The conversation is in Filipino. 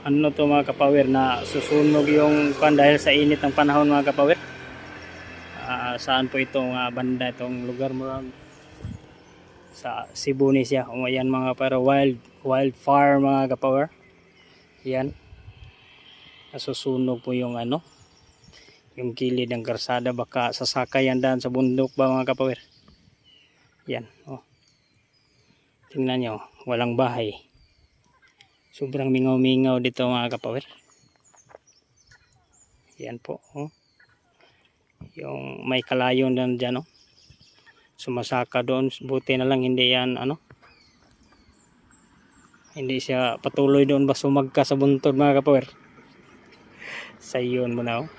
ano to mga kapower, na susunog yung kan dahil sa init ng panahon mga kapower. Saan po itong banda, itong lugar mo sa Cebu ni siya. Ayan mga para wildfire mga kapower. Yan. Nasusunog po yung ano, yung gilid ng karsada, baka sasakayan daan sa bundok ba mga kapower. Yan, oh. Tingnan nyo, walang bahay. Sobrang mingaw-mingaw dito mga kapower. Yan po, oh. Yung may kalayon dyan, oh. Sumasaka doon, buti na lang hindi yan ano. Hindi siya patuloy doon ba sumagka sa buntod mga kapower. Sa iyon mo na, oh.